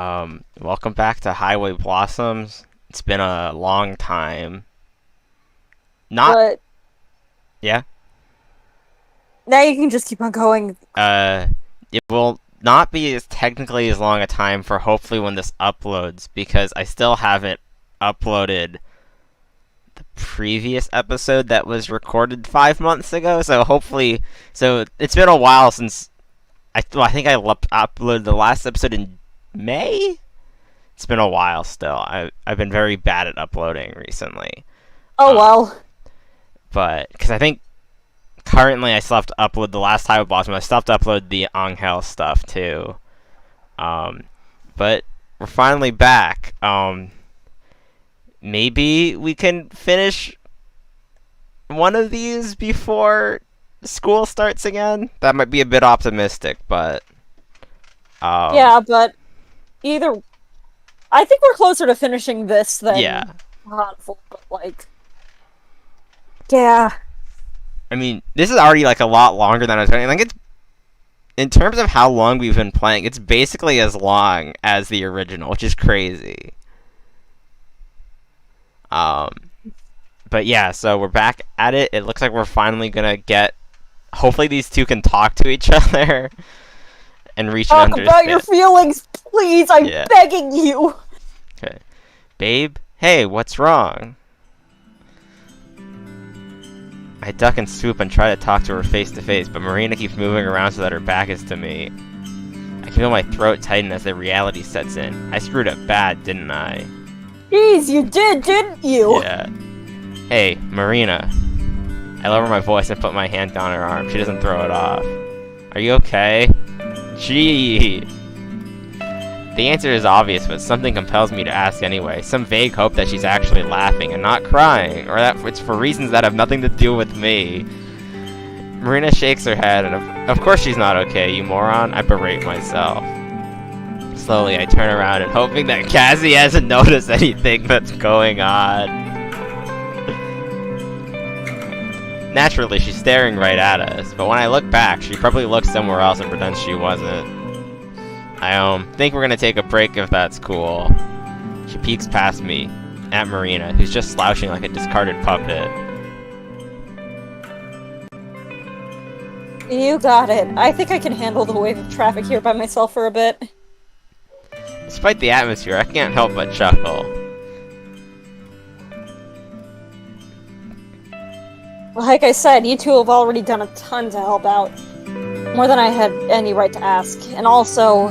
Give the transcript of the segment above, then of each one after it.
Welcome back to Highway Blossoms. It's been a long time. Not, But yeah. now you can just keep on going. Uh, it will not be as technically as long a time for hopefully when this uploads because I still haven't uploaded the previous episode that was recorded 5 months ago. So it's been a while since I think I uploaded the last episode in May. It's been a while still. I've been very bad at uploading recently. Oh Um, well. but because I think currently I still have to upload the last Highway Blossom. I still have to upload the Angel stuff too. Um, but we're finally back. Maybe we can finish one of these before school starts again. That might be a bit optimistic, but Yeah, but either I think we're closer to finishing this yeah. than Handful, but yeah. I mean, this is already like a lot longer than I was expecting. Like it's in terms of how long we've been playing, it's basically as long as the original, which is crazy. Um, but yeah, so we're back at it. It looks like we're finally gonna get. Hopefully, these two can talk to each other and reach an Talk about your understanding. feelings, please. I'm Yeah. begging you. Okay, babe. Hey, what's wrong? I duck and swoop and try to talk to her face to face, but Marina keeps moving around so that her back is to me. I feel my throat tighten as the reality sets in. I screwed up bad, didn't I? Jeez, you did, didn't you? Yeah. Hey, Marina. I lower my voice and put my hand on her arm. She doesn't throw it off. Are you okay? Gee. The answer is obvious, but something compels me to ask anyway. Some vague hope that she's actually laughing and not crying, or that it's for reasons that have nothing to do with me. Marina shakes her head, and of course she's not okay, you moron. I berate myself. Slowly, I turn around and hoping that Cassie hasn't noticed anything that's going on. Naturally, she's staring right at us, but when I look back, she probably looks somewhere else and pretends she wasn't. I think we're gonna take a break if that's cool. She peeks past me, at Marina, who's just slouching like a discarded puppet. You got it. I think I can handle the wave of traffic here by myself for a bit. Despite the atmosphere, I can't help but chuckle. Like I said, you two have already done a ton to help out. More than I had any right to ask. And also,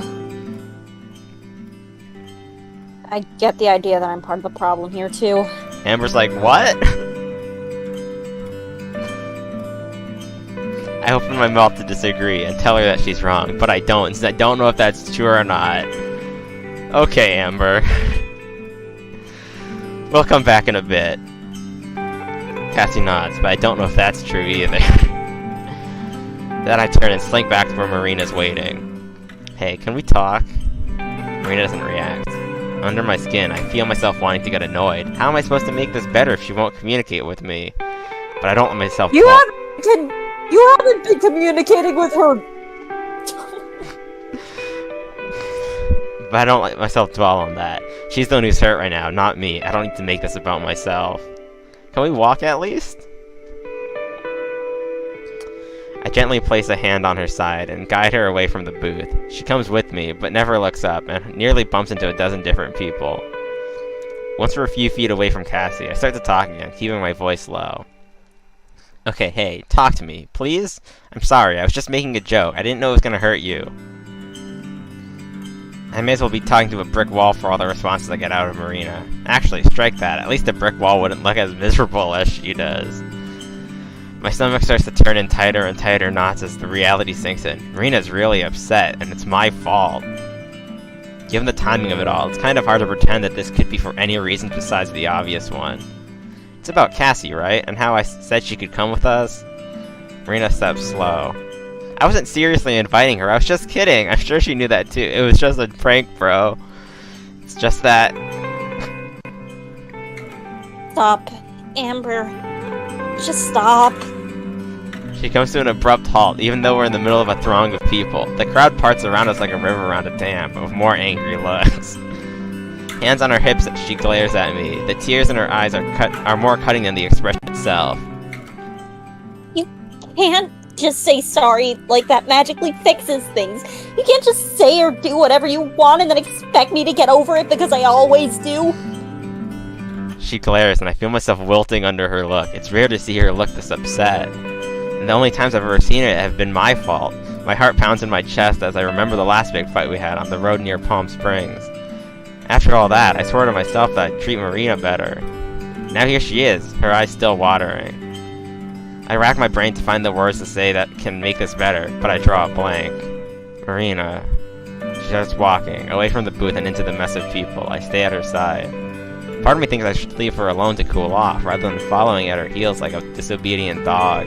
I get the idea that I'm part of the problem here, too. Amber's like, what? I open my mouth to disagree and tell her that she's wrong, but I don't, since I don't know if that's true or not. Okay, Amber. We'll come back in a bit. Cassie nods, but I don't know if that's true either. Then I turn and slink back to where Marina's waiting. Hey, can we talk? Marina doesn't react. Under my skin, I feel myself wanting to get annoyed. How am I supposed to make this better if she won't communicate with me? But I don't let myself You haven't been communicating with her. But I don't let myself dwell on that. She's the one who's hurt right now, not me. I don't need to make this about myself. Can we walk at least? I gently place a hand on her side and guide her away from the booth. She comes with me, but never looks up, and nearly bumps into a dozen different people. Once we're a few feet away from Cassie, I start to talk again, keeping my voice low. Okay, hey, talk to me, please? I'm sorry, I was just making a joke. I didn't know it was gonna hurt you. I may as well be talking to a brick wall for all the responses I get out of Marina. Actually, strike that. At least the brick wall wouldn't look as miserable as she does. My stomach starts to turn in tighter and tighter knots as the reality sinks in. Marina's really upset, and it's my fault. Given the timing of it all, it's kind of hard to pretend that this could be for any reason besides the obvious one. It's about Cassie, right? And how I said she could come with us? Marina steps slow. I wasn't seriously inviting her, I was just kidding. I'm sure she knew that too. It was just a prank, bro. It's just that... Stop, Amber. Just stop. She comes to an abrupt halt, even though we're in the middle of a throng of people. The crowd parts around us like a river around a dam, but with more angry looks. Hands on her hips, she glares at me. The tears in her eyes are more cutting than the expression itself. You can't just say sorry like that magically fixes things. You can't just say or do whatever you want and then expect me to get over it because I always do. She glares, and I feel myself wilting under her look. It's rare to see her look this upset. And the only times I've ever seen it have been my fault. My heart pounds in my chest as I remember the last big fight we had on the road near Palm Springs. After all that, I swore to myself that I'd treat Marina better. Now here she is, her eyes still watering. I rack my brain to find the words to say that can make this better, but I draw a blank. Marina. She starts walking, away from the booth and into the mess of people. I stay at her side. Part of me thinks I should leave her alone to cool off, rather than following at her heels like a disobedient dog.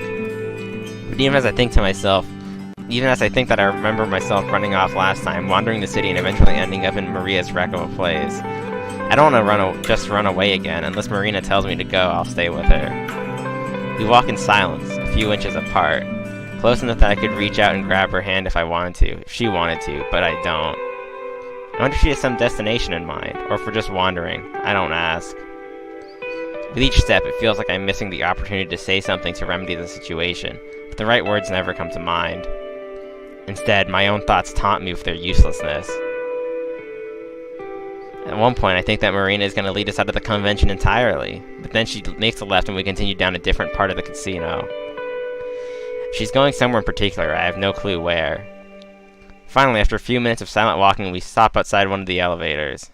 But even as I think that I remember myself running off last time, wandering the city and eventually ending up in Maria's wreck of a place. I don't want to just run away again. Unless Marina tells me to go, I'll stay with her. We walk in silence, a few inches apart. Close enough that I could reach out and grab her hand if I wanted to, if she wanted to, but I don't. I wonder if she has some destination in mind, or if we're just wandering. I don't ask. With each step, it feels like I'm missing the opportunity to say something to remedy the situation, but the right words never come to mind. Instead, my own thoughts taunt me with their uselessness. At one point, I think that Marina is going to lead us out of the convention entirely, but then she makes a left and we continue down a different part of the casino. She's going somewhere in particular, I have no clue where. Finally, after a few minutes of silent walking, we stop outside one of the elevators.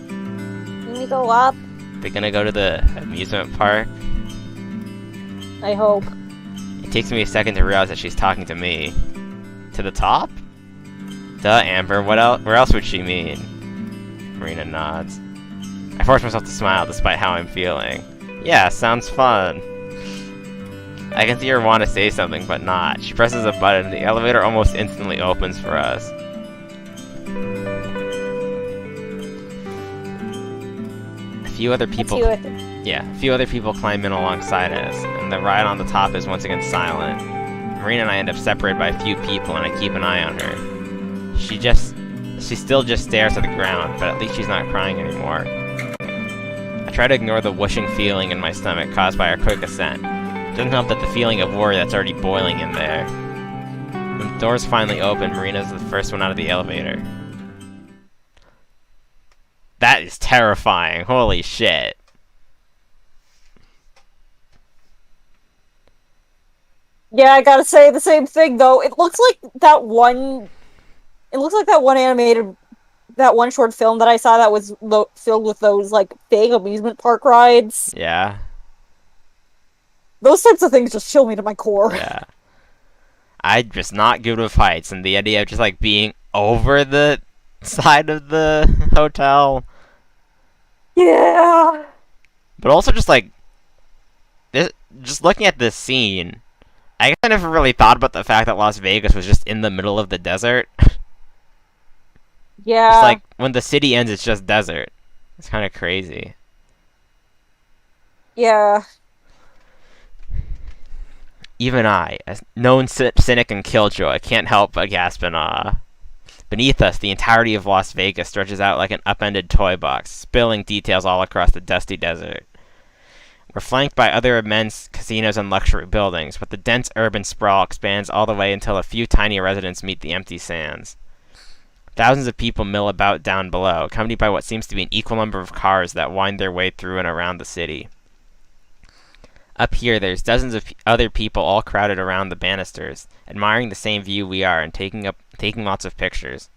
Can we go up? We're gonna go to the amusement park. I hope. It takes me a second to realize that she's talking to me. To the top? Duh, Amber, where else would she mean? Marina nods. I force myself to smile despite how I'm feeling. Yeah, sounds fun. I can see her want to say something, but not. She presses a button and the elevator almost instantly opens for us. A few other people climb in alongside us, and the ride on the top is once again silent. Marina and I end up separated by a few people, and I keep an eye on her. She still just stares at the ground, but at least she's not crying anymore. I try to ignore the whooshing feeling in my stomach caused by our quick ascent. It doesn't help that the feeling of worry that's already boiling in there. When the doors finally open, Marina's the first one out of the elevator. That is terrifying. Holy shit. Yeah, I gotta say the same thing though. It looks like that one animated, that one short film that I saw that was filled with those like big amusement park rides. Yeah. Those types of things just chill me to my core. Yeah. I'm just not good with heights, and the idea of just like being over the side of the hotel. Yeah. But also just like just looking at this scene, I guess I never really thought about the fact that Las Vegas was just in the middle of the desert. Yeah. It's like when the city ends, it's just desert. It's kind of crazy. Yeah. Even I, a known cynic and killjoy, can't help but gasp in awe. Beneath us, the entirety of Las Vegas stretches out like an upended toy box, spilling details all across the dusty desert. We're flanked by other immense casinos and luxury buildings, but the dense urban sprawl expands all the way until a few tiny residences meet the empty sands. Thousands of people mill about down below, accompanied by what seems to be an equal number of cars that wind their way through and around the city. Up here, there's dozens of other people all crowded around the banisters, admiring the same view we are and taking lots of pictures.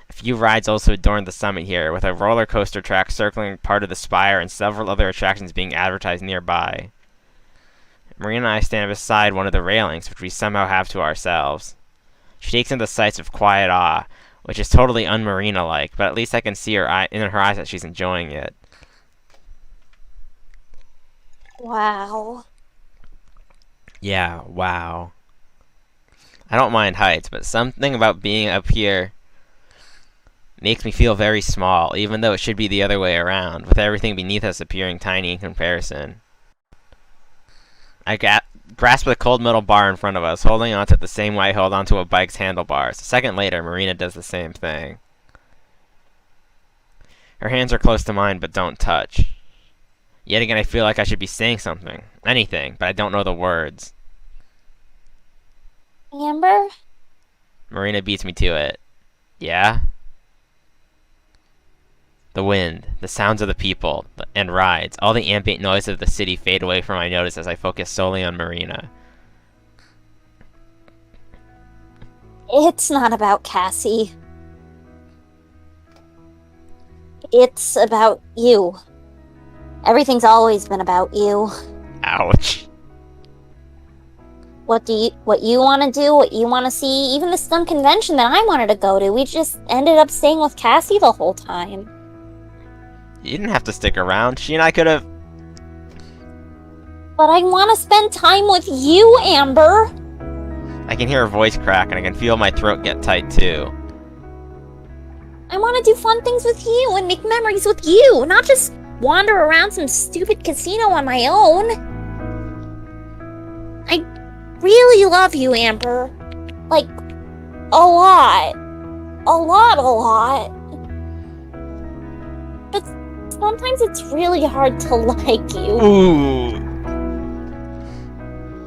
A few rides also adorn the summit here, with a roller coaster track circling part of the spire and several other attractions being advertised nearby. Marina and I stand beside one of the railings, which we somehow have to ourselves. She takes in the sights with quiet awe, which is totally un-Marina-like, but at least I can see in her eyes that she's enjoying it. Wow. Yeah, wow. I don't mind heights, but something about being up here makes me feel very small, even though it should be the other way around, with everything beneath us appearing tiny in comparison. I grasp the cold metal bar in front of us, holding onto it the same way I hold onto a bike's handlebars. A second later, Marina does the same thing. Her hands are close to mine, but don't touch. Yet again, I feel like I should be saying something. Anything, but I don't know the words. Amber? Marina beats me to it. Yeah? The wind, the sounds of the people, and rides, all the ambient noise of the city fade away from my notice as I focus solely on Marina. It's not about Cassie. It's about you. Everything's always been about you. Ouch. What you want to do, what you want to see, even this dumb convention that I wanted to go to, we just ended up staying with Cassie the whole time. You didn't have to stick around. She and I could have... But I want to spend time with you, Amber! I can hear her voice crack, and I can feel my throat get tight, too. I want to do fun things with you and make memories with you, not just wander around some stupid casino on my own. I really love you, Amber. Like, a lot. A lot. But sometimes it's really hard to like you. Ooh.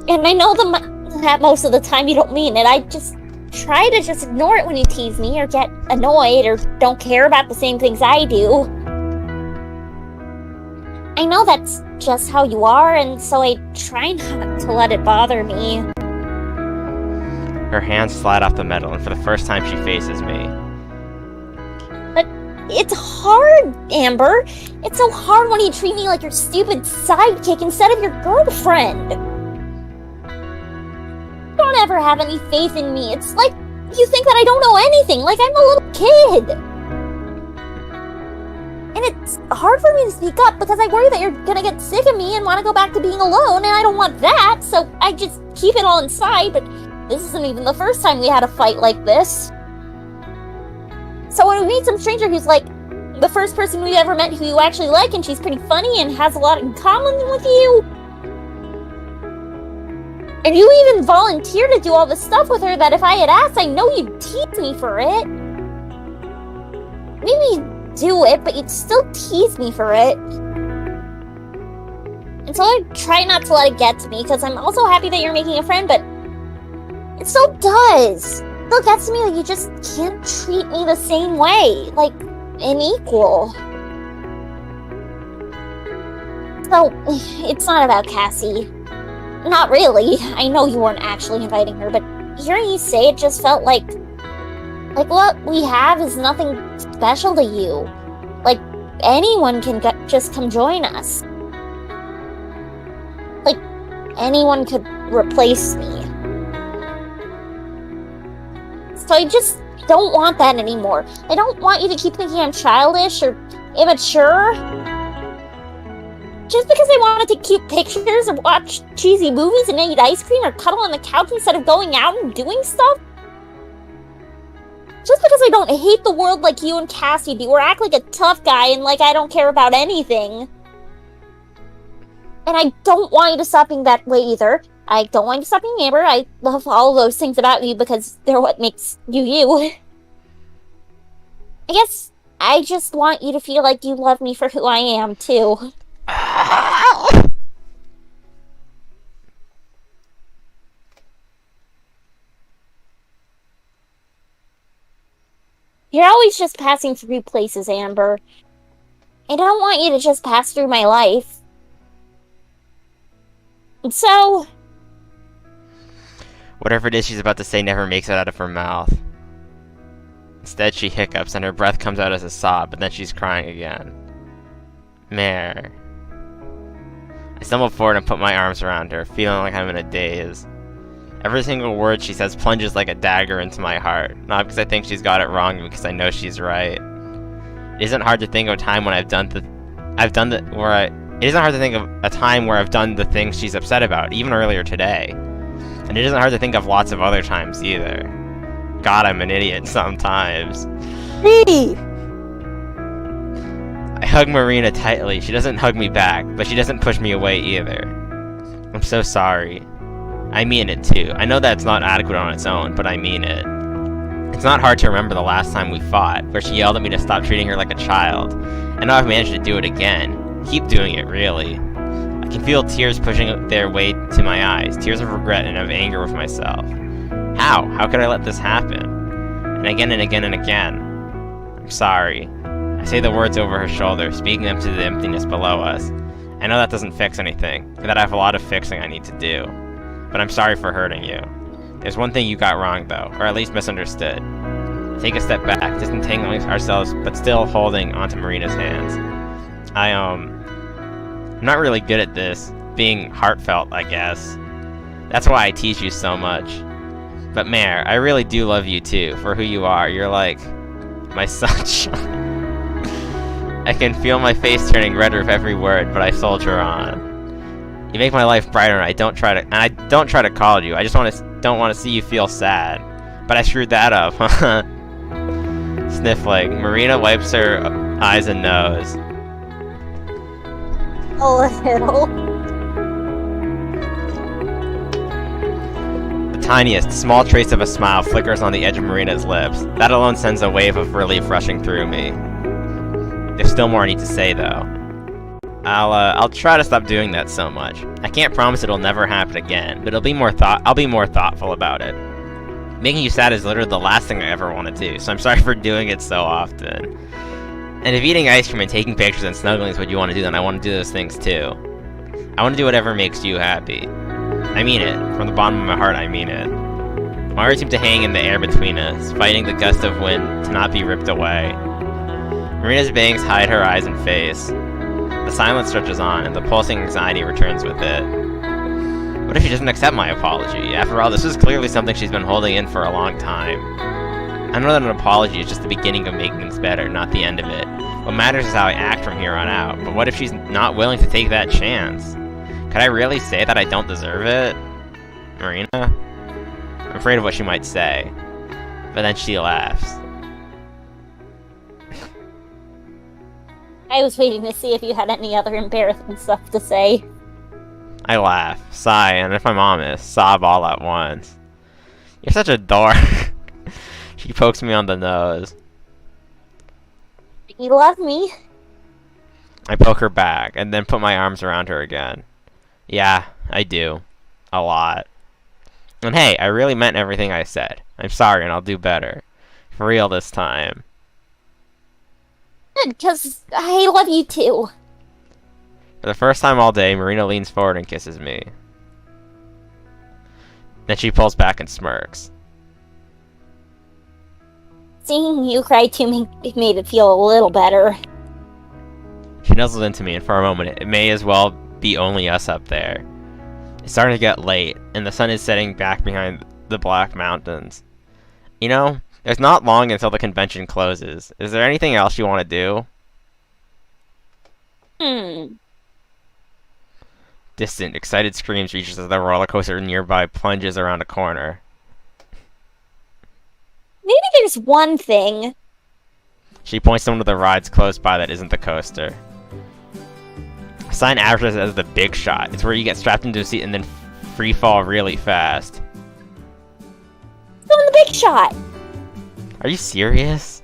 And I know that most of the time you don't mean it. I just try to just ignore it when you tease me or get annoyed or don't care about the same things I do. I know that's just how you are, and so I try not to let it bother me. Her hands slide off the metal, and for the first time she faces me. But it's hard, Amber. It's so hard when you treat me like your stupid sidekick instead of your girlfriend. Don't ever have any faith in me. It's like you think that I don't know anything, like I'm a little kid. And it's hard for me to speak up because I worry that you're gonna get sick of me and want to go back to being alone, and I don't want that, so I just keep it all inside, but this isn't even the first time we had a fight like this. So when we meet some stranger who's like the first person we've ever met who you actually like, and she's pretty funny and has a lot in common with you, and you even volunteer to do all this stuff with her that if I had asked, I know you'd tease me for it. Maybe you'd do it, but you'd still tease me for it. And so I try not to let it get to me, because I'm also happy that you're making a friend, but it still does. It still gets to me that you just can't treat me the same way, like an equal. So, it's not about Cassie. Not really. I know you weren't actually inviting her, but hearing you say it just felt like what we have is nothing special to you. Like, anyone can just come join us. Like, anyone could replace me. So I just don't want that anymore. I don't want you to keep thinking I'm childish or immature. Just because I want to take cute pictures or watch cheesy movies and eat ice cream or cuddle on the couch instead of going out and doing stuff? Just because I don't hate the world like you and Cassie do or act like a tough guy and like I don't care about anything. And I don't want you to stop being that way either. I don't want you to stop being Amber. I love all those things about you because they're what makes you you. I guess I just want you to feel like you love me for who I am, too. You're always just passing through places, Amber. I don't want you to just pass through my life. And so... Whatever it is she's about to say never makes it out of her mouth. Instead, she hiccups and her breath comes out as a sob, but then she's crying again. Mare. I stumble forward and put my arms around her, feeling like I'm in a daze. Every single word she says plunges like a dagger into my heart, not because I think she's got it wrong, but because I know she's right. It isn't hard to think of a time when It isn't hard to think of a time where I've done the things she's upset about, even earlier today. And it isn't hard to think of lots of other times either. God, I'm an idiot sometimes. Hey! I hug Marina tightly. She doesn't hug me back, but she doesn't push me away either. I'm so sorry. I mean it too. I know that it's not adequate on its own, but I mean it. It's not hard to remember the last time we fought, where she yelled at me to stop treating her like a child. I know I've managed to do it again. Keep doing it, really. I can feel tears pushing their way to my eyes, tears of regret and of anger with myself. How? How could I let this happen? And again and again and again. I'm sorry. I say the words over her shoulder, speaking them to the emptiness below us. I know that doesn't fix anything, and that I have a lot of fixing I need to do. But I'm sorry for hurting you. There's one thing you got wrong, though, or at least misunderstood. Take a step back, disentangling ourselves, but still holding onto Marina's hands. I'm not really good at this, being heartfelt, I guess. That's why I tease you so much. But Mare, I really do love you too, for who you are. You're like my sunshine. I can feel my face turning redder with every word, but I soldier on. You make my life brighter, and I don't try to call you. I just don't want to see you feel sad. But I screwed that up, huh? Sniffling. Marina wipes her eyes and nose. A little. The tiniest, small trace of a smile flickers on the edge of Marina's lips. That alone sends a wave of relief rushing through me. There's still more I need to say, though. I'll try to stop doing that so much. I can't promise it'll never happen again, but I'll be more thoughtful about it. Making you sad is literally the last thing I ever want to do, so I'm sorry for doing it so often. And if eating ice cream and taking pictures and snuggling is what you want to do, then I want to do those things too. I want to do whatever makes you happy. I mean it. From the bottom of my heart, I mean it. My words seem to hang in the air between us, fighting the gust of wind to not be ripped away. Marina's bangs hide her eyes and face. The silence stretches on, and the pulsing anxiety returns with it. What if she doesn't accept my apology? After all, this is clearly something she's been holding in for a long time. I know that an apology is just the beginning of making things better, not the end of it. What matters is how I act from here on out, but what if she's not willing to take that chance? Could I really say that I don't deserve it? Marina? I'm afraid of what she might say. But then she laughs. I was waiting to see if you had any other embarrassing stuff to say. I laugh, sigh, and if I'm honest, sob all at once. You're such a dork. She pokes me on the nose. You love me. I poke her back, and then put my arms around her again. Yeah, I do. A lot. And hey, I really meant everything I said. I'm sorry, and I'll do better. For real this time. Good, because I love you too. For the first time all day, Marina leans forward and kisses me. Then she pulls back and smirks. Seeing you cry too made it feel a little better. She nuzzles into me, and for a moment, it may as well be only us up there. It's starting to get late, and the sun is setting back behind the black mountains. You know, there's not long until the convention closes. Is there anything else you want to do? Distant, excited screams reaches as the roller coaster nearby plunges around a corner. Maybe there's one thing. She points to one of the rides close by that isn't the coaster. A sign advertises as the Big Shot. It's where you get strapped into a seat and then free fall really fast. Go on the Big Shot! Are you serious?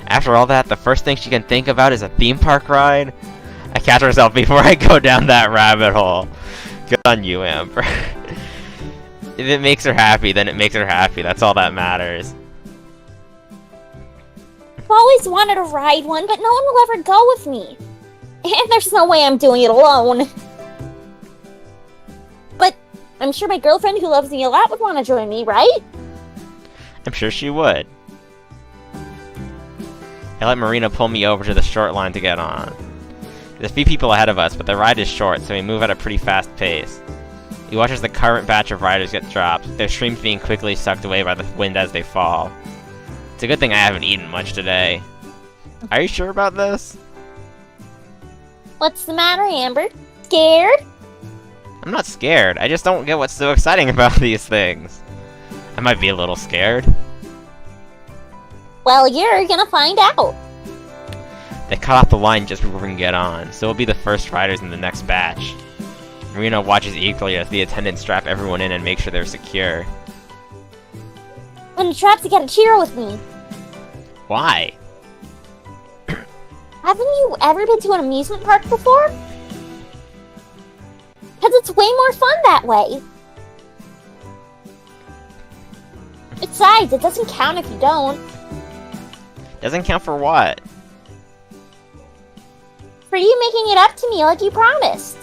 After all that, the first thing she can think about is a theme park ride? I catch myself before I go down that rabbit hole. Good on you, Amber. If it makes her happy, then it makes her happy. That's all that matters. I've always wanted to ride one, but no one will ever go with me. And there's no way I'm doing it alone. But I'm sure my girlfriend who loves me a lot would want to join me, right? I'm sure she would. I let Marina pull me over to the short line to get on. There's a few people ahead of us, but the ride is short, so we move at a pretty fast pace. We watch as the current batch of riders get dropped, their streams being quickly sucked away by the wind as they fall. It's a good thing I haven't eaten much today. Are you sure about this? What's the matter, Amber? Scared? I'm not scared. I just don't get what's so exciting about these things. I might be a little scared. Well, you're gonna find out. They cut off the line just before we can get on, so we'll be the first riders in the next batch. Marina watches eagerly as the attendants strap everyone in and make sure they're secure. I'm trapped to get a cheer with me. Why? Haven't you ever been to an amusement park before? Because it's way more fun that way. Besides, it doesn't count if you don't. Doesn't count for what? For you making it up to me like you promised.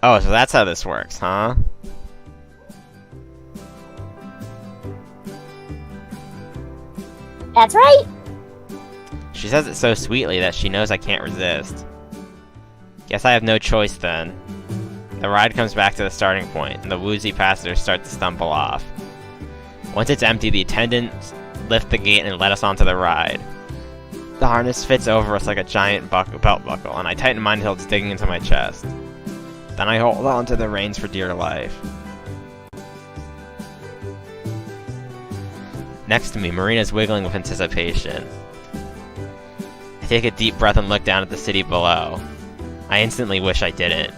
Oh, so that's how this works, huh? That's right. She says it so sweetly that she knows I can't resist. Guess I have no choice then. The ride comes back to the starting point, and the woozy passengers start to stumble off. Once it's empty, the attendants lift the gate and let us onto the ride. The harness fits over us like a giant belt buckle, and I tighten mine until it's digging into my chest. Then I hold on to the reins for dear life. Next to me, Marina's wiggling with anticipation. I take a deep breath and look down at the city below. I instantly wish I didn't.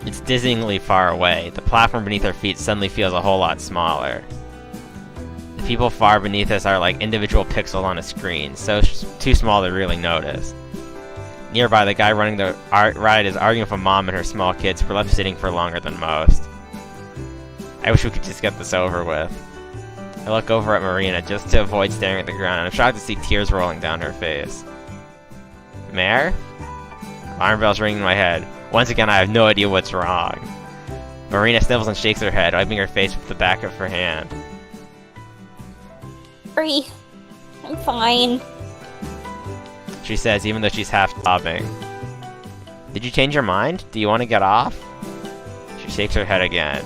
It's dizzyingly far away. The platform beneath our feet suddenly feels a whole lot smaller. The people far beneath us are like individual pixels on a screen, so too small to really notice. Nearby, the guy running the ride is arguing with a mom and her small kids who are left sitting for longer than most. I wish we could just get this over with. I look over at Marina just to avoid staring at the ground, and I'm shocked to see tears rolling down her face. Mare? Alarm bells ringing in my head. Once again, I have no idea what's wrong. Marina sniffles and shakes her head, wiping her face with the back of her hand. Sorry. I'm fine. She says, even though she's half sobbing. Did you change your mind? Do you want to get off? She shakes her head again.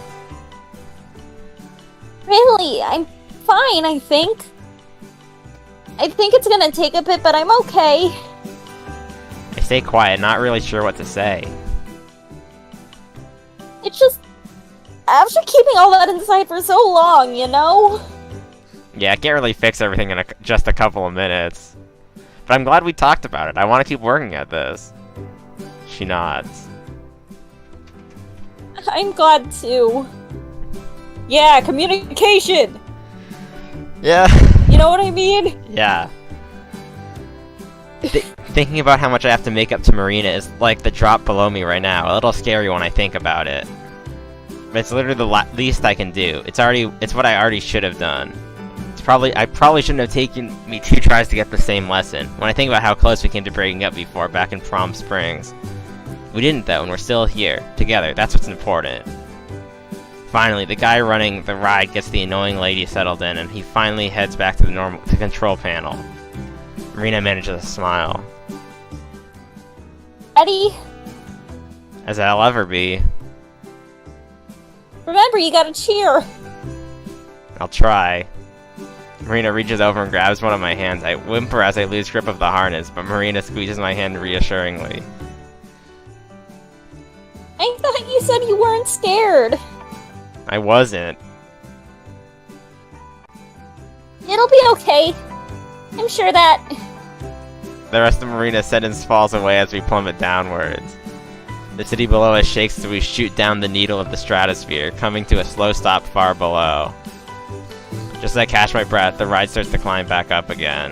Really, I'm fine, I think. I think it's gonna take a bit, but I'm okay. I stay quiet, not really sure what to say. It's just... after keeping all that inside for so long, you know? Yeah, I can't really fix everything in just a couple of minutes. But I'm glad we talked about it. I want to keep working at this. She nods. I'm glad too. Yeah, communication! Yeah. You know what I mean? Yeah. Thinking about how much I have to make up to Marina is like the drop below me right now. A little scary when I think about it. But it's literally the least I can do. It's what I already should have done. I probably shouldn't have taken me 2 tries to get the same lesson. When I think about how close we came to breaking up before, back in Prom Springs. We didn't though, and we're still here, together. That's what's important. Finally, the guy running the ride gets the annoying lady settled in, and he finally heads back to the control panel. Marina manages to smile. Ready? As I'll ever be. Remember, you gotta cheer. I'll try. Marina reaches over and grabs one of my hands. I whimper as I lose grip of the harness, but Marina squeezes my hand reassuringly. I thought you said you weren't scared. I wasn't. It'll be okay. I'm sure that... The rest of Marina's sentence falls away as we plummet downwards. The city below us shakes as we shoot down the needle of the stratosphere, coming to a slow stop far below. Just as I catch my breath, the ride starts to climb back up again.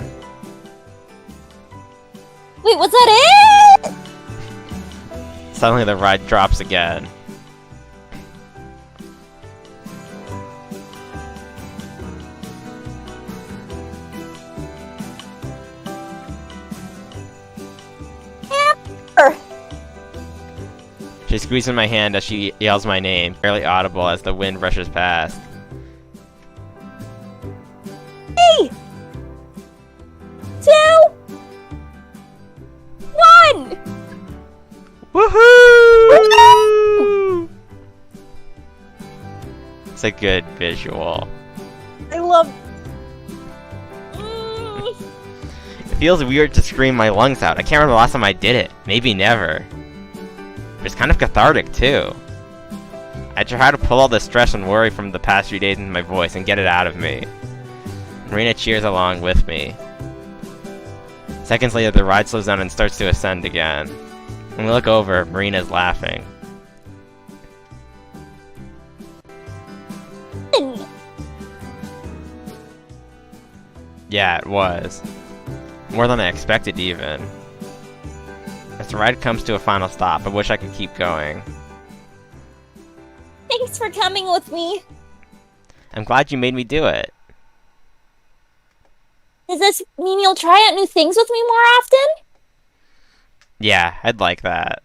Wait, was that it? Suddenly the ride drops again. She squeezes my hand as she yells my name, barely audible as the wind rushes past. 3, 2, 1! Woohoo! It's a good visual. I love... It feels weird to scream my lungs out. I can't remember the last time I did it. Maybe never. But it's kind of cathartic, too. I try to pull all the stress and worry from the past few days into my voice and get it out of me. Marina cheers along with me. Seconds later, the ride slows down and starts to ascend again. When we look over, Marina's laughing. Yeah, it was. More than I expected, even. As the ride comes to a final stop, I wish I could keep going. Thanks for coming with me. I'm glad you made me do it. Does this mean you'll try out new things with me more often? Yeah, I'd like that.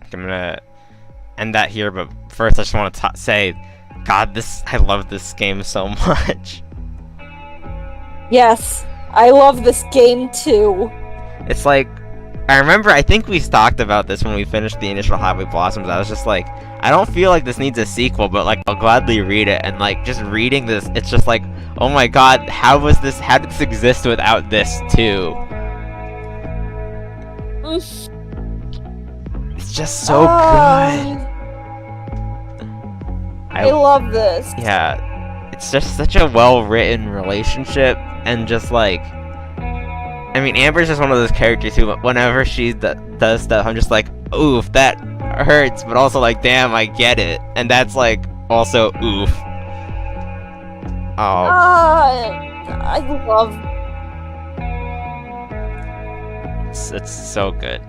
I'm gonna end that here, but first I just want to say, God, I love this game so much. Yes, I love this game too. It's like, I think we talked about this when we finished the initial Highway Blossoms. I was just like, I don't feel like this needs a sequel, but like, I'll gladly read it. And like, just reading this, it's just like, oh my God, how did this exist without this too? It's just so good. I love this. Yeah, it's just such a well-written relationship, and just like, I mean, Amber's just one of those characters who, whenever she does stuff, I'm just like, oof, that hurts, but also like, damn, I get it, and that's like, also oof. Oh. I love. It's so good.